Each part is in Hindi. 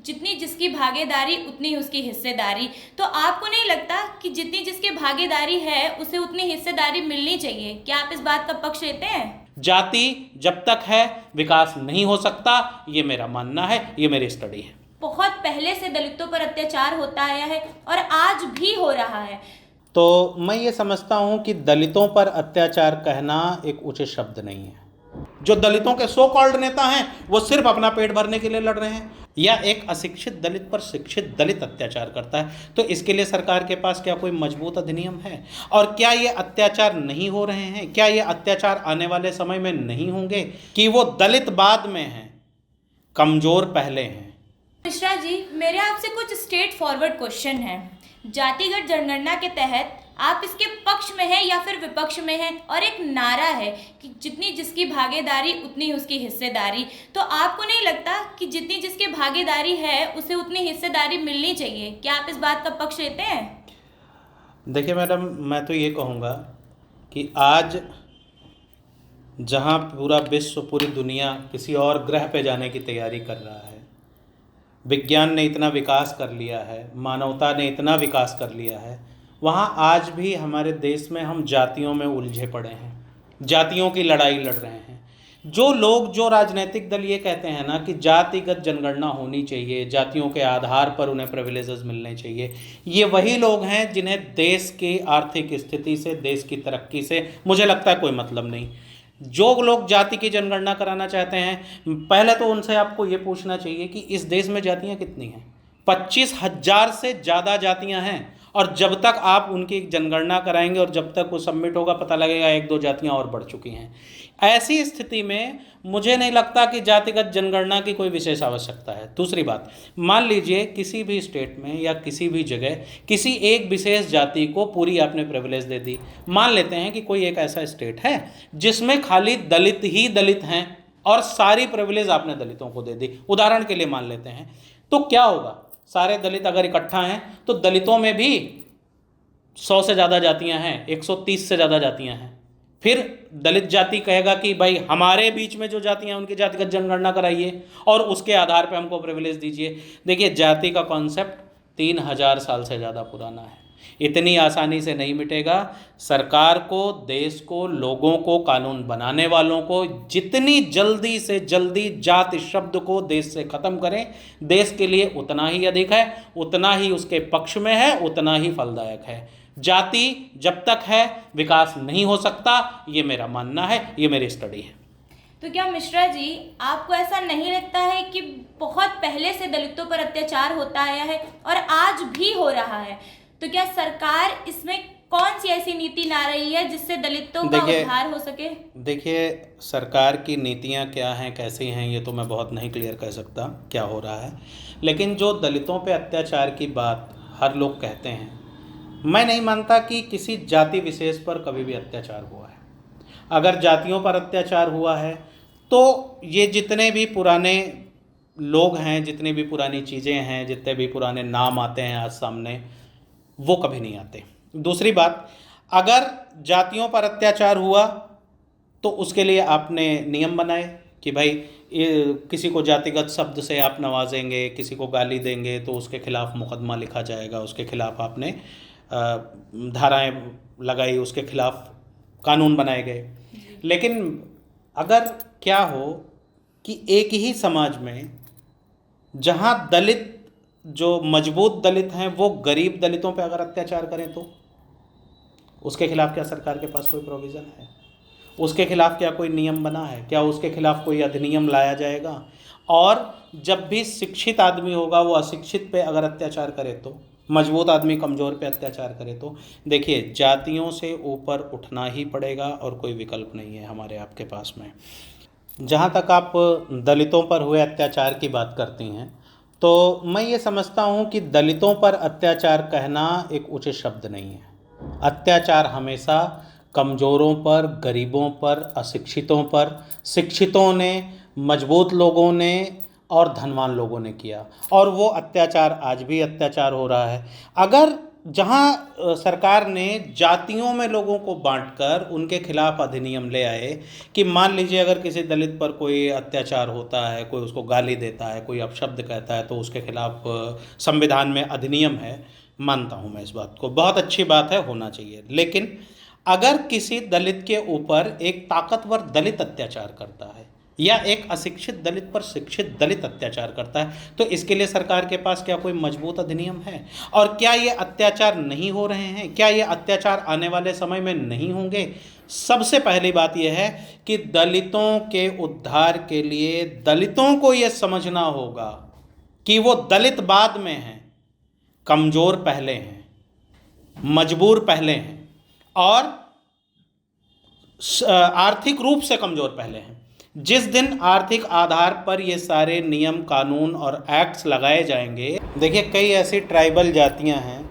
जितनी जिसकी भागीदारी उतनी उसकी हिस्सेदारी। तो आपको नहीं लगता कि जितनी जिसकी भागीदारी है उसे उतनी हिस्सेदारी मिलनी चाहिए? क्या आप इस बात का पक्ष लेते हैं? जाति जब तक है विकास नहीं हो सकता, ये मेरा मानना है, ये मेरी स्टडी है। बहुत पहले से दलितों पर अत्याचार होता आया है और आज भी हो रहा है। तो मैं ये समझता हूँ कि दलितों पर अत्याचार कहना एक उचित शब्द नहीं है। जो दलितों के सो कॉल्ड नेता हैं वो सिर्फ अपना पेट भरने के लिए लड़ रहे हैं, या एक अशिक्षित दलित पर शिक्षित दलित अत्याचार करता है, तो इसके लिए सरकार के पास क्या कोई मजबूत अधिनियम है? और क्या ये अत्याचार नहीं हो रहे हैं? क्या ये अत्याचार आने वाले समय में नहीं होंगे? कि वो दलित बाद में हैं, कमजोर पहले हैं। मिश्रा जी, मेरे आपसे कुछ स्ट्रेट फॉरवर्ड क्वेश्चन है। जातिगत जनगणना के तहत आप इसके पक्ष में हैं या फिर विपक्ष में हैं? और एक नारा है कि जितनी जिसकी भागीदारी उतनी उसकी हिस्सेदारी। तो आपको नहीं लगता कि जितनी जिसकी भागीदारी है उसे उतनी हिस्सेदारी मिलनी चाहिए? क्या आप इस बात का पक्ष लेते हैं? देखिए मैडम, मैं तो ये कहूँगा कि आज जहाँ पूरा विश्व, पूरी दुनिया किसी और ग्रह पे जाने की तैयारी कर रहा है, विज्ञान ने इतना विकास कर लिया है, मानवता ने इतना विकास कर लिया है, वहाँ आज भी हमारे देश में हम जातियों में उलझे पड़े हैं, जातियों की लड़ाई लड़ रहे हैं। जो लोग, जो राजनीतिक दल ये कहते हैं ना कि जातिगत जनगणना होनी चाहिए, जातियों के आधार पर उन्हें प्रिविलेजेस मिलने चाहिए, ये वही लोग हैं जिन्हें देश की आर्थिक स्थिति से, देश की तरक्की से मुझे लगता है कोई मतलब नहीं। जो लोग जाति की जनगणना कराना चाहते हैं, पहले तो उनसे आपको ये पूछना चाहिए कि इस देश में जातियां कितनी हैं। 25,000 से ज़्यादा जातियां हैं, और जब तक आप उनकी जनगणना कराएंगे और जब तक वो सबमिट होगा, पता लगेगा एक दो जातियां और बढ़ चुकी हैं। ऐसी स्थिति में मुझे नहीं लगता कि जातिगत जनगणना की कोई विशेष आवश्यकता है। दूसरी बात, मान लीजिए किसी भी स्टेट में या किसी भी जगह किसी एक विशेष जाति को पूरी आपने प्रिविलेज दे दी। मान लेते हैं कि कोई एक ऐसा स्टेट है जिसमें खाली दलित ही दलित हैं और सारी प्रिविलेज आपने दलितों को दे दी, उदाहरण के लिए मान लेते हैं, तो क्या होगा? सारे दलित अगर इकट्ठा हैं तो दलितों में भी 100 से ज़्यादा जातियां हैं, 130 से ज़्यादा जातियां हैं। फिर दलित जाति कहेगा कि भाई हमारे बीच में जो जातियां उनकी जातिगत जनगणना कराइए और उसके आधार पर हमको प्रिविलेज दीजिए। देखिए, जाति का कॉन्सेप्ट 3000 साल से ज़्यादा पुराना है, इतनी आसानी से नहीं मिटेगा। सरकार को, देश को, लोगों को, कानून बनाने वालों को जितनी जल्दी से जल्दी जाति शब्द को देश से ख़त्म करें, देश के लिए उतना ही अधिक है, उतना ही उसके पक्ष में है, उतना ही फलदायक है। जाति जब तक है विकास नहीं हो सकता, ये मेरा मानना है, ये मेरी स्टडी है। तो क्या मिश्रा जी, आपको ऐसा नहीं लगता है कि बहुत पहले से दलितों पर अत्याचार होता आया है और आज भी हो रहा है? तो क्या सरकार इसमें कौन सी ऐसी नीति ला रही है जिससे दलितों का उद्धार हो सके? देखिए, सरकार की नीतियां क्या हैं, कैसी हैं, ये तो मैं बहुत नहीं क्लियर कर सकता क्या हो रहा है। लेकिन जो दलितों पे अत्याचार की बात हर लोग कहते हैं, मैं नहीं मानता कि किसी जाति विशेष पर कभी भी अत्याचार हुआ है। अगर जातियों पर अत्याचार हुआ है तो ये जितने भी पुराने लोग हैं, जितनी भी पुरानी चीज़ें हैं, जितने भी पुराने नाम आते हैं आज सामने, वो कभी नहीं आते। दूसरी बात, अगर जातियों पर अत्याचार हुआ तो उसके लिए आपने नियम बनाए कि भाई किसी को जातिगत शब्द से आप नवाजेंगे, किसी को गाली देंगे तो उसके खिलाफ मुकदमा लिखा जाएगा, उसके खिलाफ आपने धाराएं लगाई, उसके खिलाफ कानून बनाए गए। लेकिन अगर क्या हो कि एक ही समाज में जहां दलित, जो मजबूत दलित हैं, वो गरीब दलितों पे अगर अत्याचार करें तो उसके खिलाफ क्या सरकार के पास कोई प्रोविज़न है? उसके खिलाफ क्या कोई नियम बना है? क्या उसके खिलाफ कोई अधिनियम लाया जाएगा? और जब भी शिक्षित आदमी होगा वो अशिक्षित पे अगर अत्याचार करे तो, मजबूत आदमी कमज़ोर पे अत्याचार करे तो, देखिए, जातियों से ऊपर उठना ही पड़ेगा और कोई विकल्प नहीं है हमारे आपके पास में। जहाँ तक आप दलितों पर हुए अत्याचार की बात करती हैं, तो मैं ये समझता हूँ कि दलितों पर अत्याचार कहना एक उचित शब्द नहीं है। अत्याचार हमेशा कमज़ोरों पर, गरीबों पर, अशिक्षितों पर, शिक्षितों ने, मजबूत लोगों ने और धनवान लोगों ने किया, और वो अत्याचार आज भी अत्याचार हो रहा है। अगर जहां सरकार ने जातियों में लोगों को बांटकर उनके खिलाफ अधिनियम ले आए कि मान लीजिए अगर किसी दलित पर कोई अत्याचार होता है, कोई उसको गाली देता है, कोई अपशब्द कहता है, तो उसके खिलाफ संविधान में अधिनियम है। मानता हूं मैं इस बात को, बहुत अच्छी बात है, होना चाहिए। लेकिन अगर किसी दलित के ऊपर एक ताकतवर दलित अत्याचार करता है या एक अशिक्षित दलित पर शिक्षित दलित अत्याचार करता है, तो इसके लिए सरकार के पास क्या कोई मजबूत अधिनियम है? और क्या ये अत्याचार नहीं हो रहे हैं? क्या ये अत्याचार आने वाले समय में नहीं होंगे? सबसे पहली बात यह है कि दलितों के उद्धार के लिए दलितों को यह समझना होगा कि वो दलित बाद में हैं, कमज़ोर पहले हैं, मजबूर पहले हैं और आर्थिक रूप से कमज़ोर पहले हैं। जिस दिन आर्थिक आधार पर ये सारे नियम, कानून और एक्ट्स लगाए जाएंगे, देखिए कई ऐसी ट्राइबल जातियां हैं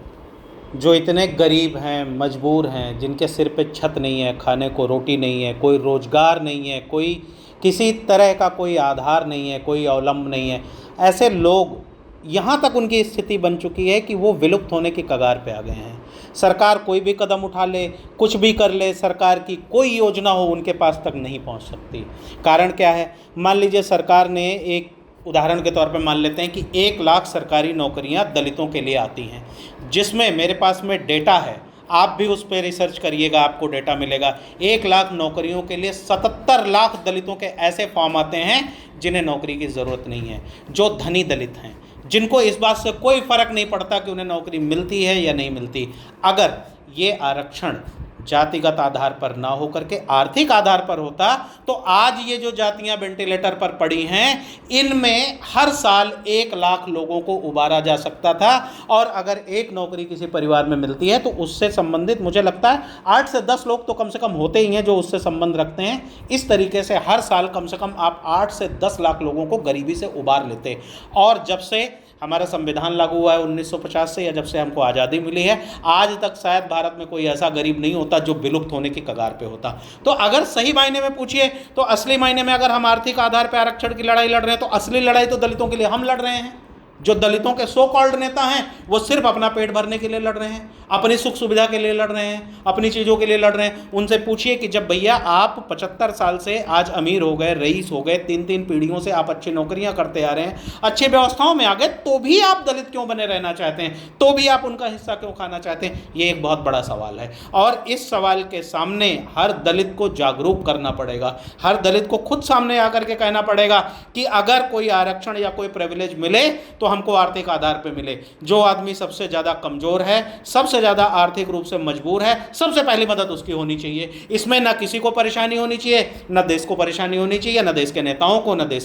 जो इतने गरीब हैं, मजबूर हैं, जिनके सिर पे छत नहीं है, खाने को रोटी नहीं है, कोई रोज़गार नहीं है, कोई किसी तरह का कोई आधार नहीं है, कोई अवलंब नहीं है। ऐसे लोग, यहाँ तक उनकी स्थिति बन चुकी है कि वो विलुप्त होने की कगार पे आ गए हैं। सरकार कोई भी कदम उठा ले, कुछ भी कर ले, सरकार की कोई योजना हो उनके पास तक नहीं पहुंच सकती। कारण क्या है? मान लीजिए सरकार ने, एक उदाहरण के तौर पे मान लेते हैं कि 1 लाख सरकारी नौकरियां दलितों के लिए आती हैं, जिसमें मेरे पास में डेटा है, आप भी उस पर रिसर्च करिएगा, आपको डेटा मिलेगा। 1 लाख नौकरियों के लिए 77 लाख दलितों के ऐसे फॉर्म आते हैं जिन्हें नौकरी की ज़रूरत नहीं है, जो धनी दलित हैं, जिनको इस बात से कोई फ़र्क नहीं पड़ता कि उन्हें नौकरी मिलती है या नहीं मिलती। अगर ये आरक्षण जातिगत आधार पर ना हो करके आर्थिक आधार पर होता, तो आज ये जो जातियां वेंटिलेटर पर पड़ी हैं, इनमें हर साल 1 लाख लोगों को उबारा जा सकता था। और अगर एक नौकरी किसी परिवार में मिलती है तो उससे संबंधित मुझे लगता है 8 से 10 लोग तो कम से कम होते ही हैं जो उससे संबंध रखते हैं। इस तरीके से हर साल कम से कम आप 8 से 10 लाख लोगों को गरीबी से उबार लेते। और जब से हमारा संविधान लागू हुआ है 1950 से, या जब से हमको आज़ादी मिली है, आज तक शायद भारत में कोई ऐसा गरीब नहीं होता जो विलुप्त होने की कगार पे होता। तो अगर सही मायने में पूछिए तो असली मायने में अगर हम आर्थिक आधार पर आरक्षण की लड़ाई लड़ रहे हैं, तो असली लड़ाई तो दलितों के लिए हम लड़ रहे हैं। जो दलितों के सो कॉल्ड नेता हैं वो सिर्फ अपना पेट भरने के लिए लड़ रहे हैं, अपनी सुख सुविधा के लिए लड़ रहे हैं, अपनी चीज़ों के लिए लड़ रहे हैं। उनसे पूछिए कि जब भैया आप 75 साल से आज अमीर हो गए, रईस हो गए, 3-3 पीढ़ियों से आप अच्छी नौकरियां करते आ रहे हैं, अच्छी व्यवस्थाओं में आ गए, तो भी आप दलित क्यों बने रहना चाहते हैं? तो भी आप उनका हिस्सा क्यों खाना चाहते हैं? ये एक बहुत बड़ा सवाल है। और इस सवाल के सामने हर दलित को जागरूक करना पड़ेगा। हर दलित को खुद सामने आकर के कहना पड़ेगा कि अगर कोई आरक्षण या कोई प्रिविलेज मिले तो हमको आर्थिक आधार पे मिले। जो आदमी सबसे ज़्यादा कमज़ोर है, सबसे ज़्यादा आर्थिक रूप से मजबूर है, सबसे पहली मदद उसकी होनी चाहिए। इसमें ना किसी को परेशानी होनी चाहिए, ना देश को परेशानी होनी चाहिए, ना देश के नेताओं को, ना देश